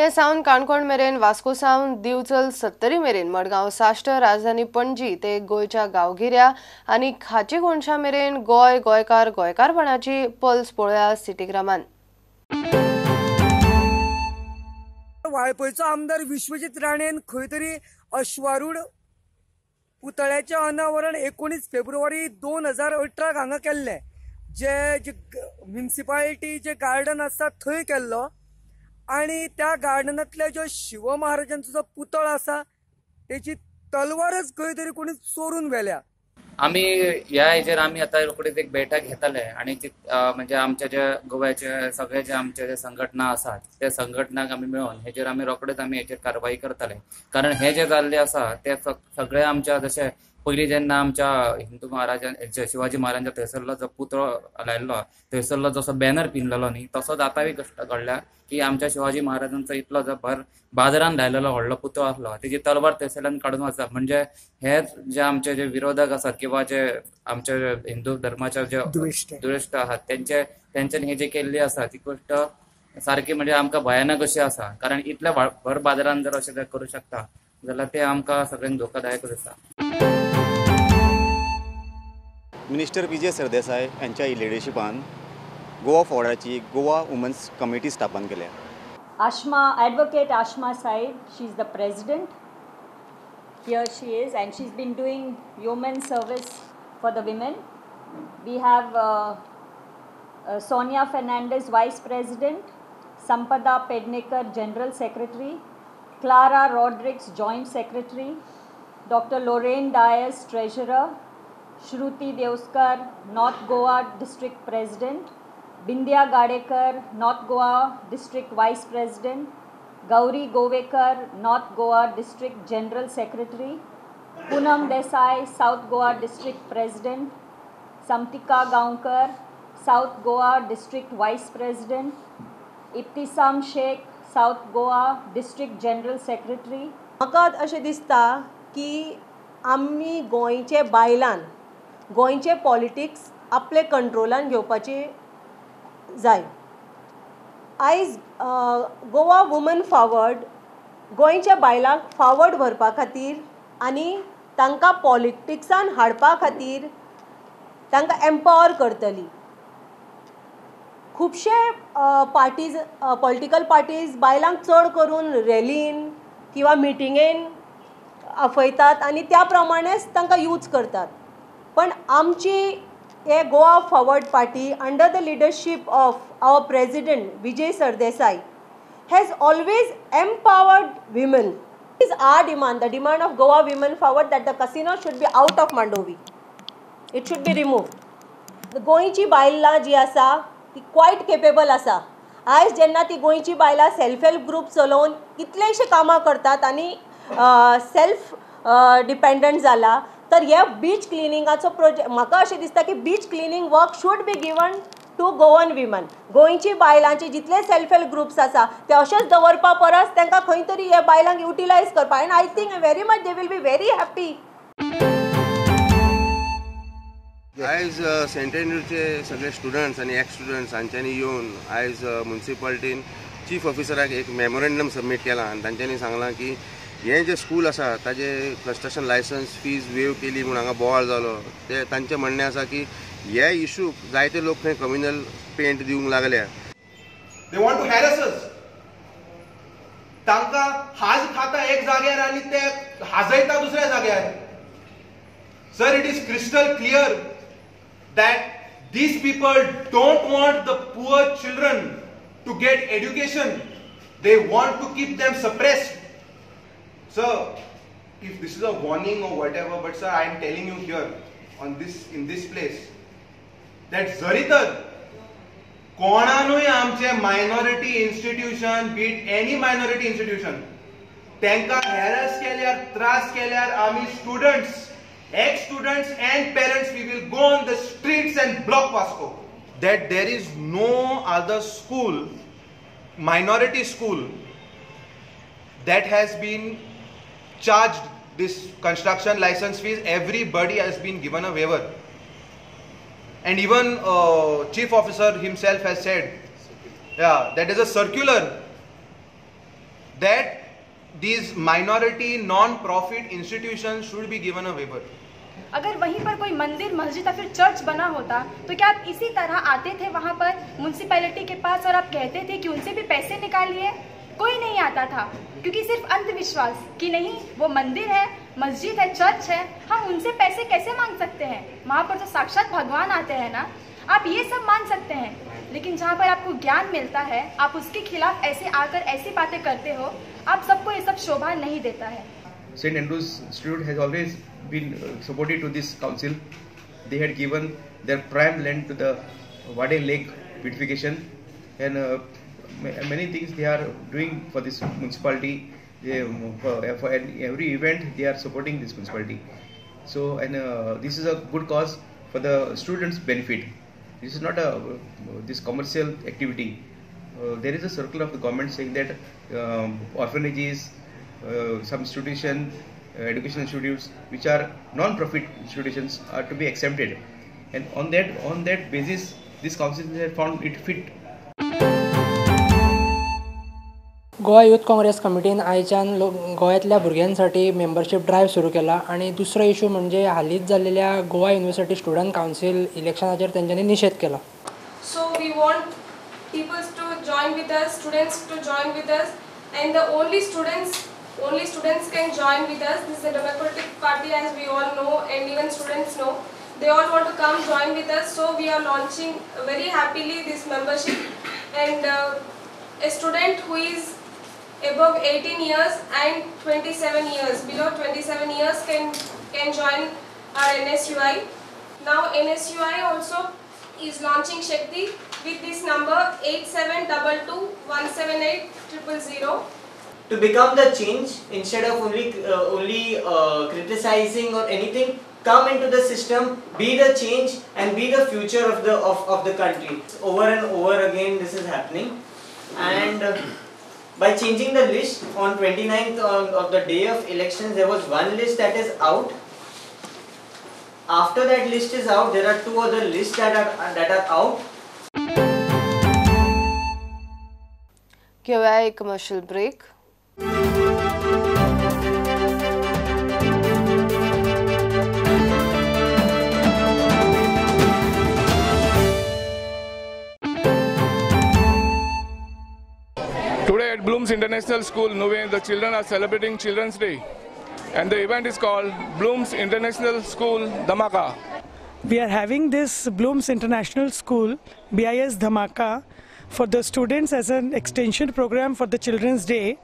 पेडणे सावन काणकोण मेरेन, वास्को सावन दिवचल 70 मेरेन, मडगांव साश्ट, राजधानी पणजी ते गोयच्या गांवगिऱ्या आनी खाची कोणशा मेरेन गोय गोयकार गोयकारपणाची पल्स पळोवया सिटीग्रामान. वाळपयचो आमदार विश्वजीत राणेन खंय तरी अश्वारूढ पुतळ्याचें अनावरण 19 फेब्रुवारी 2018 हांगा केल्लें. जे म्युनिसिपालिटी जे गार्डन आसा थंय केल्लो आनी त्या गार्डनांतले जो शिव महाराजांचो जो पुतळो आसा तेची तलवारच खंय तरी कोणी चोरून व्हेल्या. आमी ह्या हेजेर आमी आतां रोखडीच एक बैठक घेतले आनी म्हणजे आमच्या जे गोव्याचे सगळे जे आमचे जे संघटना आसात त्या संघटनाक आमी मेळोन हेजेर आमी रोखडेच आमी हेजेर कारवाई करतले. कारण हे जे जाल्ले आसा ते सगळे आमच्या जशे पयलीं जेन्ना आमच्या हिंदू महाराजान शिवाजी महाराजांच्या थंयसरलो जो पुतळो लायल्लो थंयसरलो जसो बॅनर पिनलेलो न्ही तसोच आतांय घडल्या की आमच्या शिवाजी महाराजांचो इतलो जो भर बाजारान लायलेलो व्हडलो पुतळो आसलो तेजी तलवार थंयसरल्यान काडून वचप. म्हणजे हे जे आमचे जे विरोधक आसात किंवा जे आमच्या हिंदू धर्माचे जे दुश्ट आहात तेंच्यांनी हे जे केल्ली आसा ती गोष्ट सारकी म्हणजे आमकां भयानक अशी आसा. कारण इतल्या भर बाजारान जर अशें करूं शकता जाल्यार ते आमकां सगळ्यांक धोकादायकच आसा. मिनिस्टर विजय सरदेसाय यांच्या लिडरशिपान गोवा फॉर्डाची गोवा वुमन्स कमिटी स्थापन केल्या. Advocate Ashma Said, she is the president. Here she is, and she's been doing yeoman service for the women. We have Sonia Fernandez, vice president, Sampada Pednekar, general secretary, Clara Rodrigues, joint secretary, Dr. Lorraine Dias, treasurer, Shruti Devskar, North Goa district president, Bindya Gadekar, North Goa district vice president, Gauri Govekar, North Goa district general secretary, Poonam Desai, South Goa district president, Samtika Gaunkar, South Goa district vice president, Ibtisam Sheikh, South Goa district general secretary. म्हाका अशें दिसता की आमी गोंयचे बायलान गोंयचे politics आपले कंट्रोलान घेवपाची जाय. आयज गोवा वुमन फॉवर्ड गोंयच्या बायलांक फॉवर्ड व्हरपा खातीर आनी तांकां पॉलिटिक्सान हाडपा खातीर तांकां एम्पावर करतली. खुबशे पार्टीज पॉलिटिकल पार्टीज बायलांक चड करून रॅलीन किंवा मिटिंगेन आपयतात आनी त्या प्रमाणेच तांकां यूज करतात. पण आमची हे Goa Forward Party under the leadership of our president Vijay Sardesai has always empowered women. It is our demand, the demand of Goa Women Forward, that the casino should be out of Mandovi. It should be removed. गोंयची बायलां जी आसा ती quiet capable आसा. आयज जेन्ना ती गोंयची बायलां सेल्फ हेल्प ग्रुप चलोवन कितलेशे कामां करतात आनी सेल्फ डिपेंडंट जाला तर हे बीच क्लिनिंगाचो प्रोजेक्ट म्हाका अशें दिसता की beach cleaning work should be given to Goan women. गोंयची बायलांचे जितले सेल्फ हेल्प ग्रुप्स आसा ते अशेंच दवरपा परस तांकां खंय तरी हे बायलांक युटिलायज करपा. And I think very much they will be very happy. आयज सेंट एंड्रूचे सगळे स्टुडंट्स आनी एक्स स्टुडंट्स हांच्यांनी येवन आयज म्युनिसिपालिटीन चीफ ऑफिसराक एक मेमोरेंडम सबमीट केला आनी तांच्यांनी सांगलां की हे जे स्कूल आसा ताजे कंस्ट्रक्शन लायसन्स फीज वेव केली म्हूण हांगा बोवाळ जालो. ते तांचें म्हणणें आसा की हे इशूक जायते लोक खंय कम्युनल पेंट दिवंक लागल्या. दे वॉन्ट टू हॅरस अस. तांकां हाज खाता एक जाग्यार आनी ते हाजयता दुसऱ्या जाग्यार. Sir, it is crystal clear that these people don't want the poor children to get education. They want to keep them suppressed. Sir, if this is a warning or whatever, but sir, I am telling you here in this place that zaritar कोणानूय आमचे minority institution beat any minority institution तांकां harass केल्यार त्रास केल्यार आमी students ex-students and parents, we will go on the streets and block Vasco. That there is no other school, minority school, that has been charged this construction license fees. Everybody has been given a waiver. And even chief officer himself has said, yeah, that is a circular that these minority non-profit institutions should be given a waiver. अगर वहीं पर कोई मंदिर, मस्जिद या फिर church बना होता तो क्या आप इसी तरह आते थे वहाँ पर म्यूनसिपैलिटी के पास और आप कहते थे कि उनसे भी पैसे निकालिए? कोई नहीं आता था, क्योंकि सिर्फ अंधविश्वास कि नहीं वो मंदिर है, मस्जिद है, चर्च है, हम उनसे पैसे कैसे मांग सकते हैं? वहाँ पर तो साक्षात भगवान आते हैं ना। आप ये सब मान सकते हैं, लेकिन जहाँ पर आपको ज्ञान मिलता है आप उसके खिलाफ ऐसे आकर ऐसी बातें करते हो। आप सबको ये सब शोभा नहीं देता है। St. Andrew's Institute has always been supportive to this council. They had given their prime land to the Wade Lake beautification, and many things they are doing for this municipality. For every event they are supporting this municipality. So, and this is a good cause for the students' benefit. This is not this commercial activity. There is a circular of the government saying that orphanages, some institution, education institutes which are non-profit institutions are to be exempted, and on that basis this council has found it fit. Goa youth Congress कमिटीन आयच्यान गोव्यातल्या भुरग्यांसाठी membership drive सुरू केला आणि दुसरो issue म्हणजे हालींच जाल्लेल्या Goa university student council इलेक्शनाचेर तेंच्यांनी निशेध केला. So we want people to join with us, students to join with us, and the only students can join with us. This is a democratic party, as we all know, and even students know. They all want to come join with us, so we are launching very happily this membership. And a student who is above 18 years and 27 years, below 27 years can join our NSUI. Now NSUI also is launching Shakti with this number 8722178000. To become the change, instead of only criticizing or anything, come into the system, be the change and be the future of the country. Over and over again this is happening, and by changing the list on 29th of the day of elections, there was one list that is out. After that list is out, there are two other lists that are out. घेऊया एक commercial break. Today at Bloom's International School, Nuve, the children are celebrating Children's Day, and the event is called Bloom's International School Dhamaka. We are having this Bloom's International School BIS Dhamaka for the students as an extension program for the Children's Day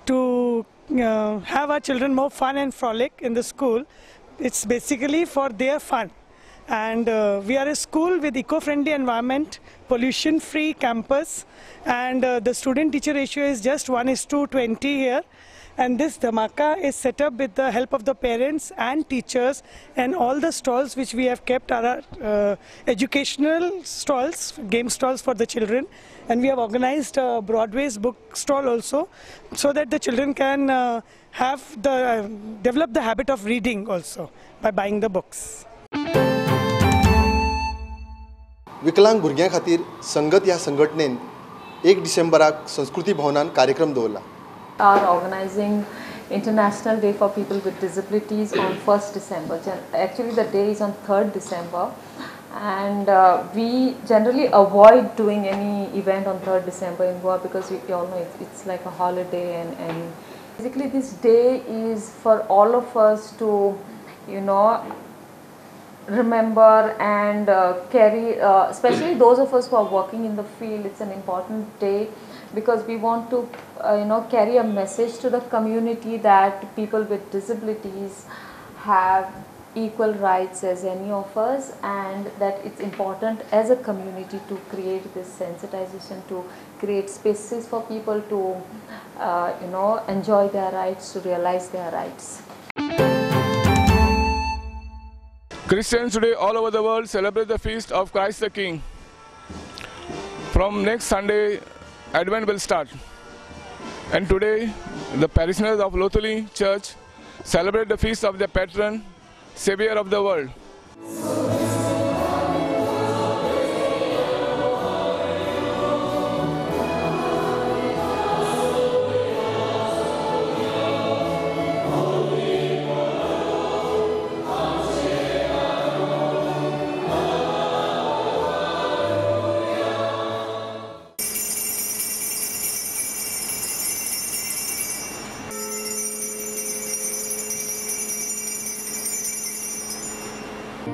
to have our children more fun and frolic in the school. It's basically for their fun. And we are a school with eco-friendly environment, pollution-free campus, and the student-teacher ratio is just 1:20 here. And this Dhamaka is set up with the help of the parents and teachers, and all the stalls which we have kept are educational stalls, game stalls for the children. And we have organized Broadway's book stall also, so that the children can develop the habit of reading also by buying the books. विकलांग भुरग्यां खातीर संगत ह्या संघटनेन 1 डिसेंबराक संस्कृती भवनान कार्यक्रम दवरला. Are organizing International Day for People with Disabilities on 1st December. Actually the day is on 3rd December, and we generally avoid doing any event on 3rd December in Goa because you all know it's like a holiday, and basically this day is for all of us to, you know, remember and carry, especially those of us who are working in the field. It's an important day because we want to carry a message to the community that people with disabilities have equal rights as any of us, and that it's important as a community to create this sensitization, to create spaces for people to enjoy their rights, to realize their rights. Christians today all over the world celebrate the feast of Christ the King. From next Sunday, Advent will start. And today, the parishioners of Lothuli Church celebrate the feast of their patron, Savior of the world. आज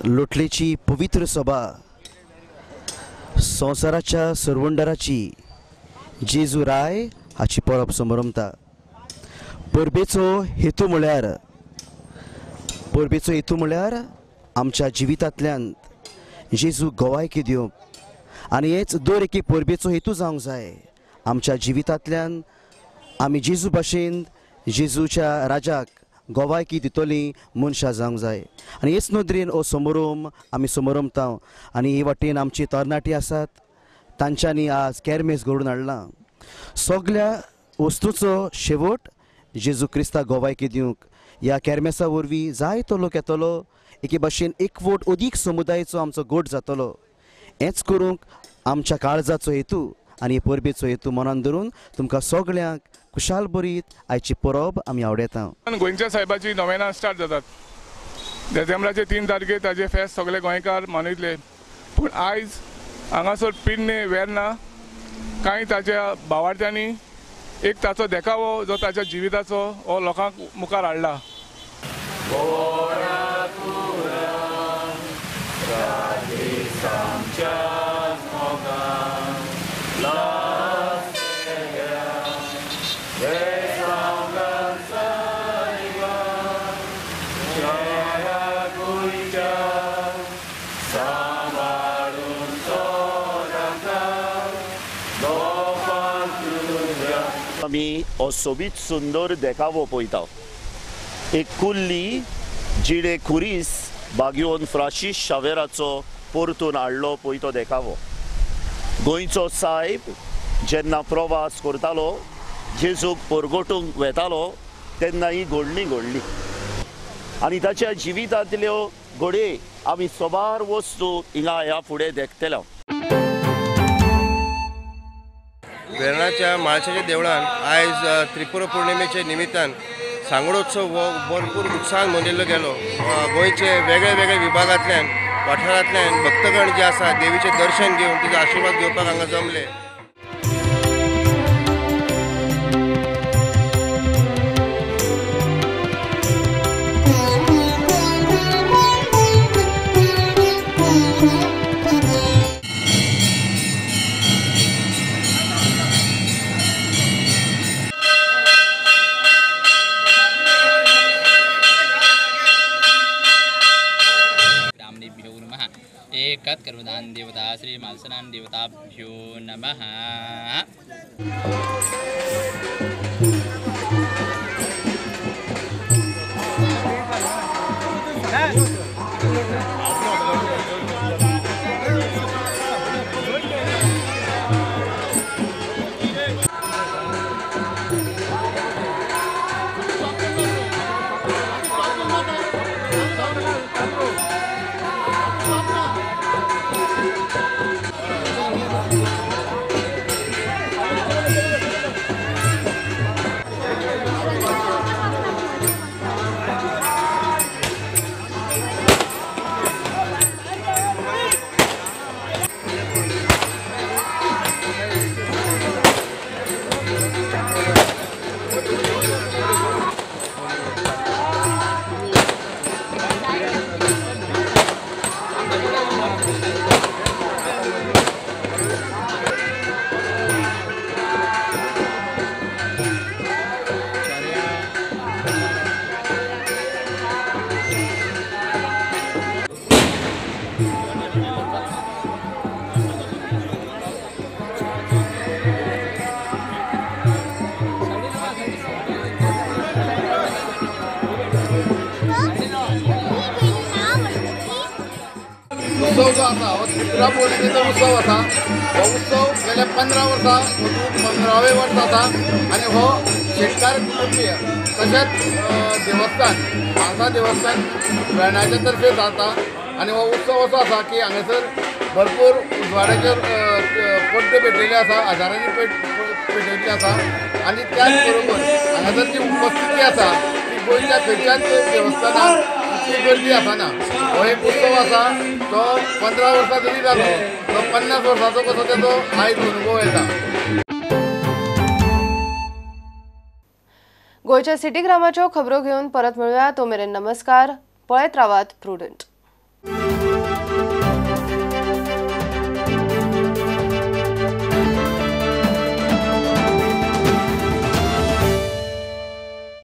लोटलेची पवित्र सभा संवसाराच्या सर्वंडराची जेजू राय हाची परब समारंभता. परबेचो हेतू म्हळ्यार आमच्या जिवितांतल्यान जेजू गोवायकी दिवप आनी हेच दर एके परबेचो हेतू जावंक जाय. आमच्या जिवितांतल्यान आमी जेजू भाशेन जेजूच्या राजाक गोवायकी दितली मनशां जावंक जाय आनी हेच नदरेन हो समारंभ आमी समारंभता. आनी हे वाटेन आमची तरणाटी आसात तांच्यांनी आज कॅरमेस घडोवन हाडला. सगळ्या वस्तूचो शेवट जेजू क्रिस्ताक गोवायकी दिवंक ह्या कॅरमेसा वरवीं जायतो लोक येतलो. एके भाशेन एकवट अदीक समुदायाचो आमचो गोट जातलो. हेंच करूंक आमच्या काळजाचो हेतू आनी परबेचो हेतू मनान धरून तुमकां सगळ्यांक खुशाल बरीत आयची परब आमी आवडयता. गोंयच्या साहेबाची नोवेना स्टार्ट जातात. डिसेंबराचे 3 तारखेक ताजे फेस्त सगळे गोंयकार मनयतले. पूण आयज हांगासर पिडणे वेर्ना कांय ताच्या भावार्थ्यांनी एक ताचो देखावो जो ताच्या जिविताचो हो लोकांक मुखार हाडला. आमी हो सोबीत सुंदर देखावो पळयता. एक कुल्ली जिडे खुरीस बागयोन फ्रांसीस शावेराचो परतून हाडलो पळय तो देखावो. गोंयचो साहेब जेन्ना प्रवास करतालो जेजूक परगटूंक वेतालो तेन्ना ही घडणी घडली आनी ताच्या जिवितांतल्यो घडये आमी सोबार वस्तू हिंगा ह्या फुडें देखतले. वेर्णाच्या माळशेच्या देवळान आयज त्रिपुरा पौर्णिमेच्या निमित्तान सांगोडोत्सव हो भरपूर उत्साहान मनयल्लो गेलो. गोंयचे वेगळे वेगळे विभागांतल्यान वाठारांतल्यान भक्तगण जे आसा देवीचें दर्शन घेवन तिचो आशिर्वाद घेवपाक हांगा जमले. एकत कर्मदान देवता श्री मालसनान देवताभ्यो नमः. उत्सव जो आसा हो त्रिपुरा पौर्णिमेचो उत्सव आसा. हो उत्सव गेल्या 15 वर्सां 15वें वर्स आसा आनी हो शेतकार कुटुंबीय तशेंच देवस्थान म्हाळसा देवस्थान वेर्णाच्या तर्फे जाता. आनी हो उत्सव असो आसा की हांगासर भरपूर उजवाड्याचेर पड्डे पेटयल्ले आसा, हजारांनी पेटयल्ले आसा आनी त्याच बरोबर हांगासर जी उपस्थिती आसा ती गोंयच्या खंयच्याच देवस्थानांत इतली गर्दी आसना. हो एक उत्सव आसा तो 15 वर्सां जरी जालो तो 50 वर्सांचो कसो तेजो आयज अनुभव येता. गोयच्या सिटी ग्रामाच्यो खबरो घेवन परत मेळुया. तो मेरेन नमस्कार. पळयत रावात प्रुडंट.